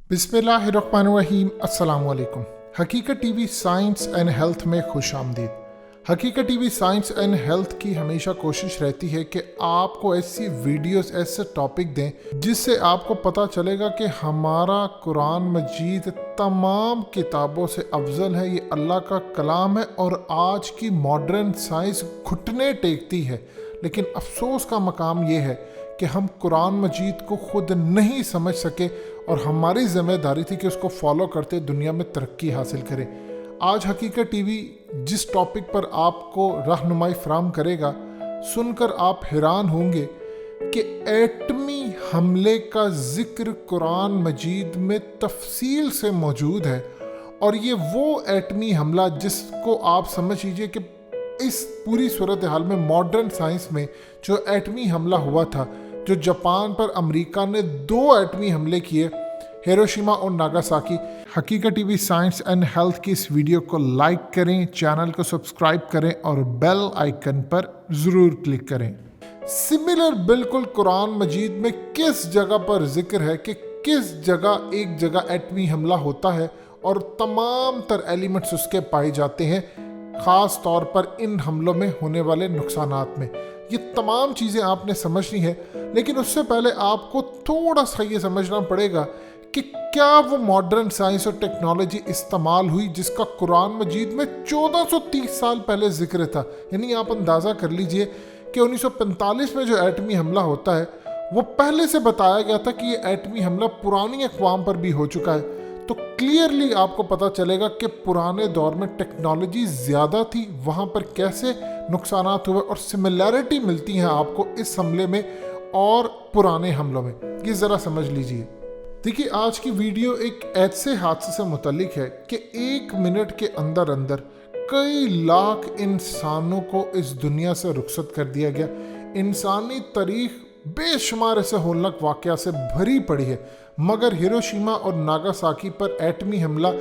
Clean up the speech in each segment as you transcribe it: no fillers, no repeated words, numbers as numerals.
बिस्मिल्लाहिर्रहमानिर्रहीम। अस्सलाम वालेकुम। हकीकत टीवी साइंस एंड हेल्थ में खुश आमदीद। हकीकत टीवी साइंस एंड हेल्थ की हमेशा कोशिश रहती है कि आपको ऐसी वीडियोस, ऐसे टॉपिक दें जिससे आपको पता चलेगा कि हमारा कुरान मजीद तमाम किताबों से अफजल है, ये अल्लाह का कलाम है और आज की मॉडर्न साइंस घुटने टेकती है। लेकिन अफसोस का मकाम ये है कि हम कुरान मजीद को खुद नहीं समझ सके और हमारी ज़िम्मेदारी थी कि उसको फॉलो करते दुनिया में तरक्की हासिल करें। आज हकीकत टीवी जिस टॉपिक पर आपको रहनुमाई फराहम करेगा, सुनकर आप हैरान होंगे कि एटमी हमले का जिक्र कुरान मजीद में तफसील से मौजूद है। और ये वो एटमी हमला जिसको आप समझ लीजिए कि इस पूरी सूरत हाल में मॉडर्न साइंस में जो एटमी हमला हुआ था, जो जापान पर अमेरिका ने 2 एटमी हमले किए, हिरोशिमा और नागासाकी। हकीकत टीवी साइंस एंड हेल्थ की इस वीडियो को लाइक करें, चैनल को सब्सक्राइब करें और बेल आइकन पर ज़रूर क्लिक करें। सिमिलर बिल्कुल कुरान मजीद में किस जगह पर जिक्र है कि किस जगह एक जगह एटमी हमला होता है और तमाम तर एलिमेंट्स उसके पाए जाते हैं, ख़ास तौर पर इन हमलों में होने वाले नुकसानात में। ये तमाम चीज़ें आपने समझनी है, लेकिन उससे पहले आपको थोड़ा सा ये समझना पड़ेगा कि क्या वो मॉडर्न साइंस और टेक्नोलॉजी इस्तेमाल हुई जिसका कुरान मजीद में 1430 साल पहले जिक्र था। यानी आप अंदाज़ा कर लीजिए कि 1945 में जो एटमी हमला होता है वो पहले से बताया गया था कि ये एटमी हमला पुरानी अक़वाम पर भी हो चुका है। तो क्लियरली आपको पता चलेगा कि पुराने दौर में टेक्नोलॉजी ज़्यादा थी, वहाँ पर कैसे नुकसानात हुए और सिमिलैरिटी मिलती हैं आपको इस हमले में और पुराने हमलों में। ये ज़रा समझ लीजिए। देखिए, आज की वीडियो एक ऐसे हादसे से मुतल्लिक है कि 1 मिनट के अंदर अंदर कई लाख इंसानों को इस दुनिया से रुखसत कर दिया गया। इंसानी तारीख बेशुमार ऐसे होलनाक वाक़या से भरी पड़ी है, मगर हिरोशिमा और नागासाकी पर एटमी हमला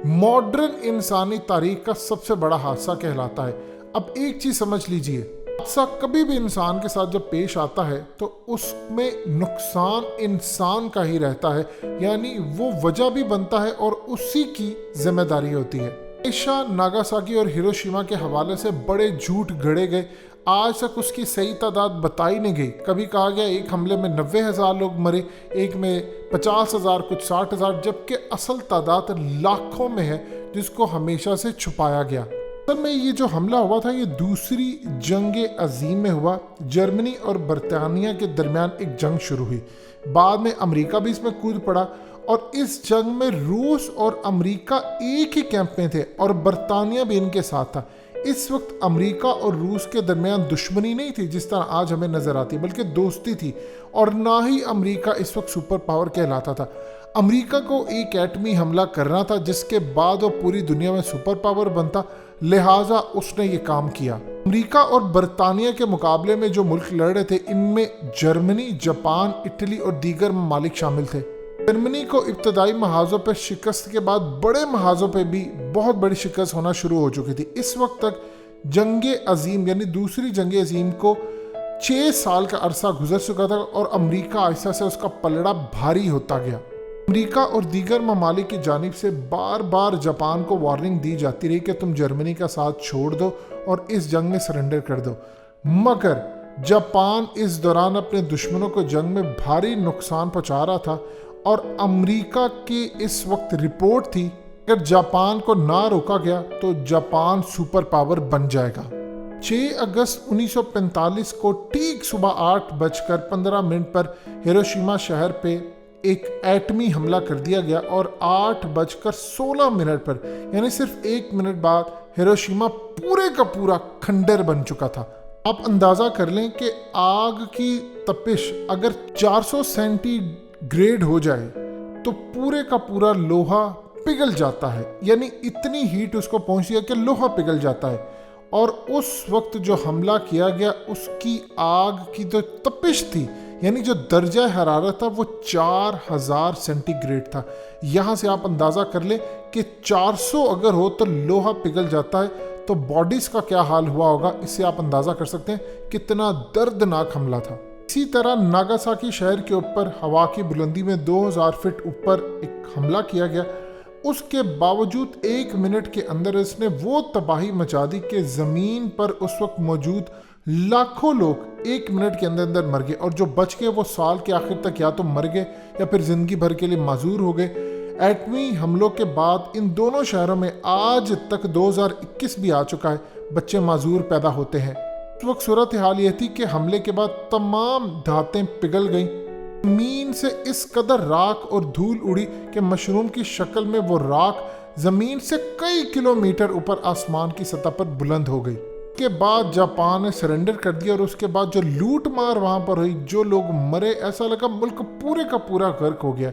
मॉडर्न इंसानी तारीख का सबसे बड़ा हादसा कहलाता है। अब एक चीज़ समझ लीजिए, हादसा कभी भी इंसान के साथ जब पेश आता है तो उसमें नुकसान इंसान का ही रहता है, यानी वो वजह भी बनता है और उसी की जिम्मेदारी होती है। हमेशा नागासाकी और हिरोशिमा के हवाले से बड़े झूठ गढ़े गए, आज तक उसकी सही तादाद बताई नहीं गई। कभी कहा गया एक हमले में 90,000 लोग मरे, एक में 50,000, कुछ 60,000, जबकि असल तादाद लाखों में है जिसको हमेशा से छुपाया गया। असल में ये जो हमला हुआ था ये दूसरी जंग अजीम में हुआ। जर्मनी और बरतानिया के दरमियान एक जंग शुरू हुई, बाद में अमेरिका भी इसमें कूद पड़ा और इस जंग में रूस और अमेरिका एक ही कैंप में थे और बरतानिया भी इनके साथ था। इस वक्त अमेरिका और रूस के दरमियान दुश्मनी नहीं थी जिस तरह आज हमें नजर आती है, बल्कि दोस्ती थी। और ना ही अमेरिका इस वक्त सुपर पावर कहलाता था। अमेरिका को एक एटमी हमला करना था जिसके बाद वो पूरी दुनिया में सुपर पावर बनता, लिहाजा उसने ये काम किया। अमेरिका और बरतानिया के मुकाबले में जो मुल्क लड़ रहे थे, इनमें जर्मनी, जापान, इटली और दीगर ममालिक शामिल थे। जर्मनी को इब्तदाई महाजों पर शिकस्त के बाद बड़े महाजों पर भी बहुत बड़ी शिकस्त होना शुरू हो चुकी थी। इस वक्त तक जंग अजीम यानी दूसरी जंग अजीम को 6 साल का अरसा गुजर चुका था और अमेरिका आहिस्ता से उसका पलड़ा भारी होता गया। अमेरिका और दीगर ममालिक की जानिब से बार बार जापान को वार्निंग दी जाती रही कि तुम जर्मनी का साथ छोड़ दो और इस जंग में सरेंडर कर दो, मगर जापान इस दौरान अपने दुश्मनों को जंग में भारी नुकसान पहुंचा रहा था और अमेरिका की इस वक्त रिपोर्ट थी अगर जापान को ना रोका गया तो जापान सुपर पावर बन जाएगा। 6 अगस्त 1945 को ठीक सुबह 8:15 पर हिरोशिमा शहर पे एक एटमी हमला कर दिया गया और 8:16 पर यानी सिर्फ 1 मिनट बाद हिरोशिमा पूरे का पूरा खंडर बन चुका था। आप अंदाज़ा कर लें कि आग की तपिश अगर 400 सेंटीग्रेड हो जाए तो पूरे का पूरा लोहा पिघल जाता है, यानी इतनी हीट उसको पहुंचती है कि लोहा पिघल जाता है। और उस वक्त जो हमला किया गया उसकी आग की जो तपिश थी, यानी जो दर्जा हरारत था, वो 4000 सेंटीग्रेड था। यहाँ से आप अंदाज़ा कर लें कि 400 अगर हो तो लोहा पिघल जाता है, तो बॉडीज़ का क्या हाल हुआ होगा, इससे आप अंदाज़ा कर सकते हैं कितना दर्दनाक हमला था। इसी तरह नागासाकी शहर के ऊपर हवा की बुलंदी में 2000 फीट ऊपर एक हमला किया गया। उसके बावजूद 1 मिनट के अंदर इसने वो तबाही मचा दी कि ज़मीन पर उस वक्त मौजूद लाखों लोग 1 मिनट के अंदर अंदर मर गए, और जो बच गए वो साल के आखिर तक या तो मर गए या फिर ज़िंदगी भर के लिए माजूर हो गए। एटमी हमलों के बाद इन दोनों शहरों में आज तक 2021 भी आ चुका है, बच्चे माजूर पैदा होते हैं। उस वक्त सूरत हाल ये थी कि हमले के बाद तमाम धातें पिघल गईं, ज़मीन से इस कदर राख और धूल उड़ी कि मशरूम की शक्ल में वो राख ज़मीन से कई किलोमीटर ऊपर आसमान की सतह पर बुलंद हो गई। के बाद जापान ने सरेंडर कर दिया, और उसके बाद जो लूट मार वहाँ पर हुई, जो लोग मरे, ऐसा लगा मुल्क पूरे का पूरा गर्क हो गया।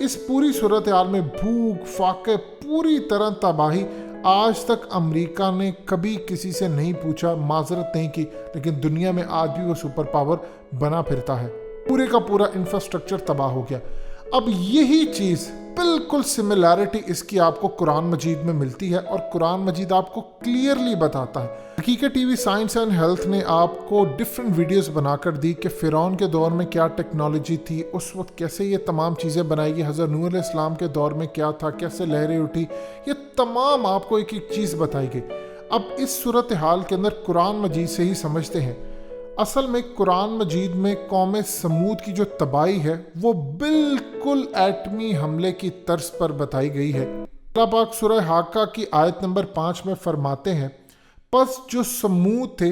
इस पूरी सूरत हाल में भूख, फाके, पूरी तरह तबाही। आज तक अमेरिका ने कभी किसी से नहीं पूछा, माजरत नहीं की, लेकिन दुनिया में आज भी वो सुपर पावर बना फिरता है। पूरे का पूरा इंफ्रास्ट्रक्चर तबाह हो गया। अब यही चीज़ बिल्कुल सिमिलैरिटी इसकी आपको कुरान मजीद में मिलती है, और कुरान मजीद आपको क्लियरली बताता है। हकीकत टीवी साइंस एंड हेल्थ ने आपको डिफरेंट वीडियोस बनाकर दी कि फ़िरौन के दौर में क्या टेक्नोलॉजी थी, उस वक्त कैसे ये तमाम चीज़ें बनाई गई, हज़रत नूह अलैहिस्सलाम के दौर में क्या था, कैसे लहरें उठी, ये तमाम आपको एक एक चीज़ बताई गई। अब इस सूरत हाल के अंदर कुरान मजीद से ही समझते हैं। असल में कुरान मजीद में कौम समूद की जो तबाही है वो बिल्कुल एटमी हमले की तर्ज पर बताई गई है। अल्लाह पाक सूरह हाका की आयत नंबर 5 में फरमाते हैं, बस जो समूद थे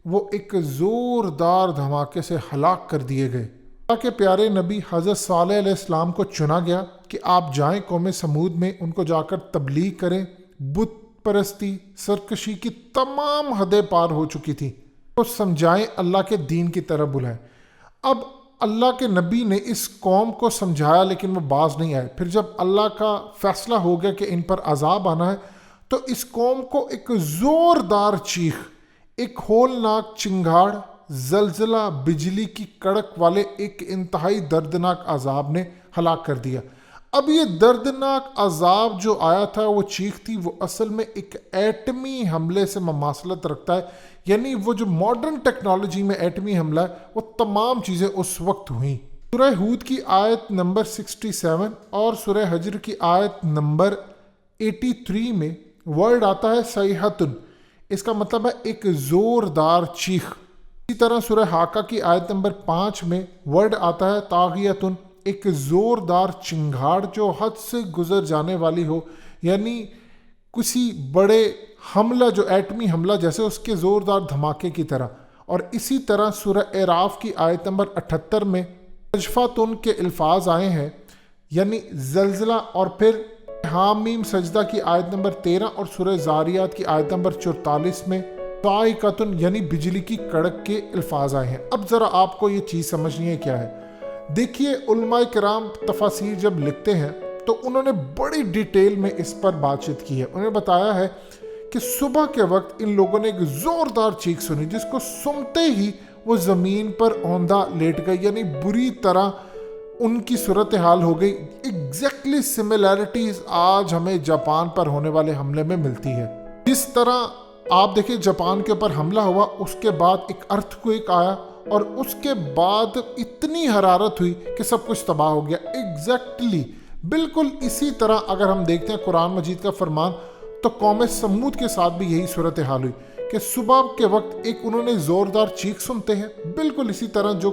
वो एक ज़ोरदार धमाके से हलाक कर दिए गए। अल्लाह के प्यारे नबी हज़रत सालेह अलैहिस्सलाम को चुना गया कि आप जाएं कौम समूद में, उनको जाकर तबलीग करें। बुत परस्ती, सरकशी की तमाम हदें पार हो चुकी थी, तो समझाएं, अल्लाह के दीन की तरफ बुलाएं। अब अल्लाह के नबी ने इस कौम को समझाया, लेकिन वो बाज नहीं आए। फिर जब अल्लाह का फैसला हो गया कि इन पर अजाब आना है, तो इस कौम को एक ज़ोरदार चीख, एक होलनाक चिंगाड़, जलजला, बिजली की कड़क वाले एक इंतहाई दर्दनाक अजाब ने हलाक कर दिया। अब ये दर्दनाक अजाब जो आया था, वो चीख थी, वो असल में एक एटमी हमले से ममासलत रखता है। यानी वो जो मॉडर्न टेक्नोलॉजी में एटमी हमला है, वो तमाम चीज़ें उस वक्त हुई। सूरह हूद की आयत नंबर 67 और सूरह हजर की आयत नंबर 83 में वर्ड आता है सैहतुन, इसका मतलब है एक ज़ोरदार चीख। इसी तरह सूरह हाका की आयत नंबर 5 में वर्ड आता है तागियतुन, एक ज़ोरदार चिंगाड़ जो हद से गुजर जाने वाली हो, यानी किसी बड़े हमला जो एटमी हमला जैसे उसके ज़ोरदार धमाके की तरह। और इसी तरह सूरह एराफ की आयत नंबर 78 में सजफातुन के अल्फाज आए हैं, यानी जलजला। और फिर हामीम सजदा की आयत नंबर 13 और सूरह ज़ारियात की आयत नंबर 44 में साइकतुन यानी बिजली की कड़क के अल्फाज आए हैं। अब ज़रा आपको ये चीज़ समझनी है क्या है। देखिए, उलमाए किराम तफासीर जब लिखते हैं तो उन्होंने बड़ी डिटेल में इस पर बातचीत की है। उन्होंने बताया है कि सुबह के वक्त इन लोगों ने एक ज़ोरदार चीख सुनी, जिसको सुनते ही वो ज़मीन पर औंधा लेट गई, यानी बुरी तरह उनकी सूरत हाल हो गई। एग्जैक्टली सिमिलैरिटीज आज हमें जापान पर होने वाले हमले में मिलती है। जिस तरह आप देखिए जापान के ऊपर हमला हुआ, उसके बाद एक अर्थक्वेक आया, और उसके बाद इतनी हरारत हुई कि सब कुछ तबाह हो गया। एग्जैक्टली बिल्कुल इसी तरह अगर हम देखते हैं कुरान मजीद का फरमान, तो कौम समूद के साथ भी यही सूरत हाल हुई कि सुबह के वक्त एक उन्होंने ज़ोरदार चीख सुनते हैं, बिल्कुल इसी तरह जो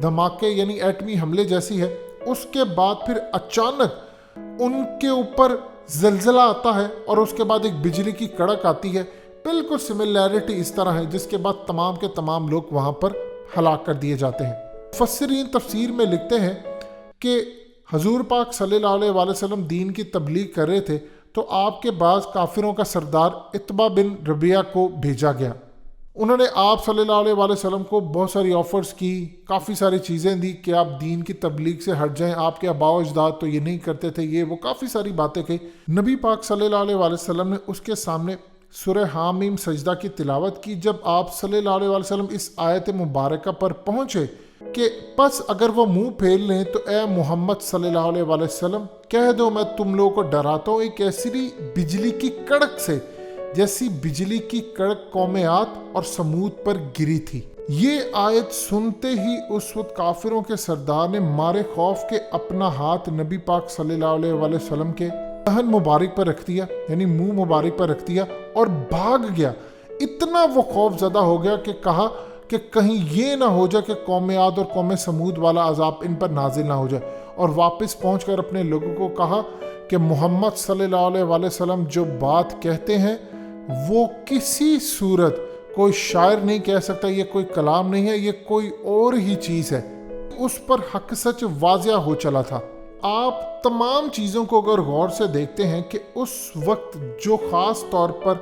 धमाके यानी एटमी हमले जैसी है। उसके बाद फिर अचानक उनके ऊपर जलजला आता है, और उसके बाद एक बिजली की कड़क आती है। बिल्कुल सिमिलैरिटी इस तरह है, जिसके बाद तमाम के तमाम लोग वहाँ पर हलाक कर दिए जाते हैं। मुफस्सिरीन तफसीर में लिखते हैं कि हजूर पाक सल्लल्लाहु अलैहि वसल्लम दीन की तबलीग कर रहे थे, तो आपके बाद काफिरों का सरदार इत्बा बिन रबिया को भेजा गया। उन्होंने आप सल्लल्लाहु अलैहि वसल्लम को बहुत सारी ऑफ़र्स की, काफ़ी सारी चीज़ें दी कि आप दीन की तबलीग से हट जाएं, आपके आबाओ अजदाद तो ये नहीं करते थे, ये वो काफ़ी सारी बातें कही। नबी पाक सल्लल्लाहु अलैहि वसल्लम ने उसके सामने सूरह हामीम सजदा की तिलावत की। जब आप सल्लल्लाहु अलैहि वसल्लम इस आयत मुबारका पर पहुँचे कि बस अगर वो मुंह फेर लें तो ए मोहम्मद सल्लल्लाहु अलैहि वसल्लम कह दो मैं तुम लोगों को डराता हूँ एक ऐसी बिजली की कड़क से जैसी बिजली की कड़क कौम आद और समूद पर गिरी थी। یہ آیت سنتے ہی اس وقت کافروں کے سردار نے مارے خوف کے اپنا ہاتھ نبی پاک صلی اللہ علیہ وآلہ وسلم کے دہن مبارک پر رکھ دیا، یعنی منہ مبارک پر رکھ دیا اور بھاگ گیا۔ اتنا وہ خوف زدہ ہو گیا کہ کہا کہ کہیں یہ نہ ہو جائے کہ قوم عاد اور قوم سمود والا عذاب ان پر نازل نہ ہو جائے، اور واپس پہنچ کر اپنے لوگوں کو کہا کہ محمد صلی اللہ علیہ وآلہ وسلم جو بات کہتے ہیں وہ کسی صورت کوئی شاعر نہیں کہہ سکتا، یہ کوئی کلام نہیں ہے، یہ کوئی اور ہی چیز ہے۔ اس پر حق سچ واضح ہو چلا تھا۔ آپ تمام چیزوں کو اگر غور سے دیکھتے ہیں کہ اس وقت جو خاص طور پر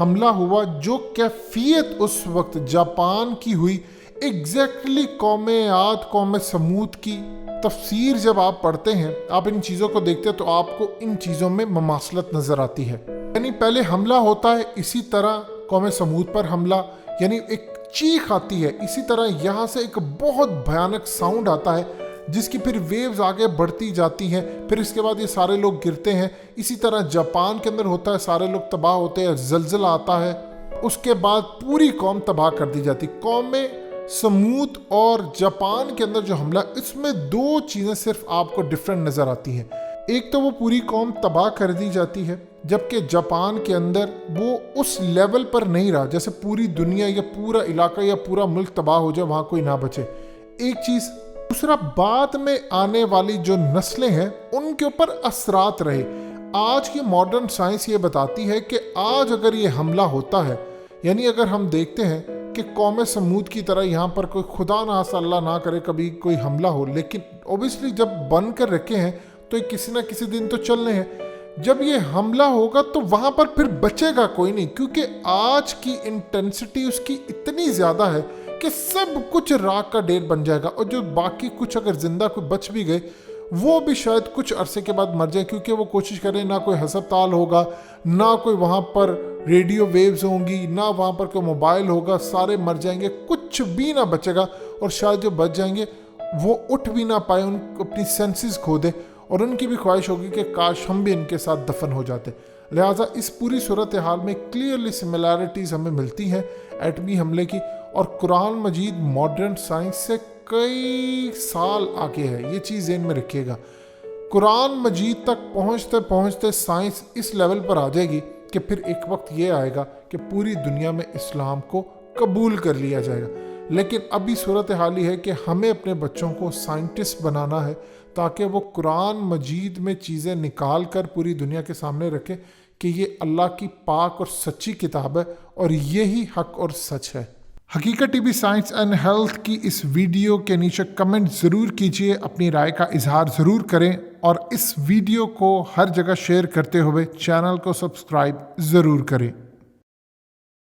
حملہ ہوا، جو کیفیت اس وقت جاپان کی ہوئی، ایگزیکٹلی قوم عاد قوم سمود کی تفسیر جب آپ پڑھتے ہیں، آپ ان چیزوں کو دیکھتے ہیں تو آپ کو ان چیزوں میں مماثلت نظر آتی ہے۔ یعنی پہلے حملہ ہوتا ہے، اسی طرح قوم سمود پر حملہ، یعنی ایک چیخ آتی ہے، اسی طرح یہاں سے ایک بہت بھیانک ساؤنڈ آتا ہے جس کی پھر ویوز آگے بڑھتی جاتی ہیں، پھر اس کے بعد یہ سارے لوگ گرتے ہیں۔ اسی طرح جاپان کے اندر ہوتا ہے، سارے لوگ تباہ ہوتے ہیں، زلزلہ آتا ہے، اس کے بعد پوری قوم تباہ کر دی جاتی۔ قوم سمود اور جاپان کے اندر جو حملہ، اس میں دو چیزیں صرف آپ کو ڈیفرنٹ نظر آتی ہیں۔ ایک تو وہ پوری قوم تباہ کر دی جاتی ہے، جبکہ جاپان کے اندر وہ اس لیول پر نہیں رہا جیسے پوری دنیا یا پورا علاقہ یا پورا ملک تباہ ہو جائے، وہاں کوئی نہ بچے، ایک چیز۔ دوسرا، بعد میں آنے والی جو نسلیں ہیں ان کے اوپر اثرات رہے۔ آج کی ماڈرن سائنس یہ بتاتی ہے کہ آج اگر یہ حملہ ہوتا ہے، یعنی اگر ہم دیکھتے ہیں کہ قوم سمود کی طرح یہاں پر کوئی خدا نہ اللہ نہ کرے کبھی کوئی حملہ ہو، لیکن اوبیسلی جب بن کر رکھے ہیں تو یہ کسی نہ کسی دن تو چلنے ہیں۔ جب یہ حملہ ہوگا تو وہاں پر پھر بچے گا کوئی نہیں، کیونکہ آج کی انٹینسٹی اس کی اتنی زیادہ ہے کہ سب کچھ راکھ کا ڈھیر بن جائے گا، اور جو باقی کچھ اگر زندہ کوئی بچ بھی گئے وہ بھی شاید کچھ عرصے کے بعد مر جائیں، کیونکہ وہ کوشش کریں، نہ کوئی ہسپتال ہوگا، نہ کوئی وہاں پر ریڈیو ویوز ہوں گی، نہ وہاں پر کوئی موبائل ہوگا، سارے مر جائیں گے، کچھ بھی نہ بچے گا، اور شاید جو بچ جائیں گے وہ اٹھ بھی نہ پائے، ان کو اپنی سینسز کھو دے، اور ان کی بھی خواہش ہوگی کہ کاش ہم بھی ان کے ساتھ دفن ہو جاتے۔ لہٰذا اس پوری صورتحال میں کلیئرلی سملیرٹیز ہمیں ملتی ہیں ایٹمی حملے کی، اور قرآن مجید ماڈرن سائنس سے کئی سال آگے ہے، یہ چیز ذہن میں رکھیے گا۔ قرآن مجید تک پہنچتے پہنچتے سائنس اس لیول پر آ جائے گی کہ پھر ایک وقت یہ آئے گا کہ پوری دنیا میں اسلام کو قبول کر لیا جائے گا۔ لیکن ابھی صورتحال یہ ہے کہ ہمیں اپنے بچوں کو سائنٹسٹ بنانا ہے، تاکہ وہ قرآن مجید میں چیزیں نکال کر پوری دنیا کے سامنے رکھے کہ یہ اللہ کی پاک اور سچی کتاب ہے، اور یہی حق اور سچ ہے۔ حقیقت T V science and health کی اس ویڈیو کے نیچے کمنٹ ضرور کیجئے، اپنی رائے کا اظہار ضرور کریں، اور اس ویڈیو کو ہر جگہ شیئر کرتے ہوئے چینل کو سبسکرائب ضرور کریں۔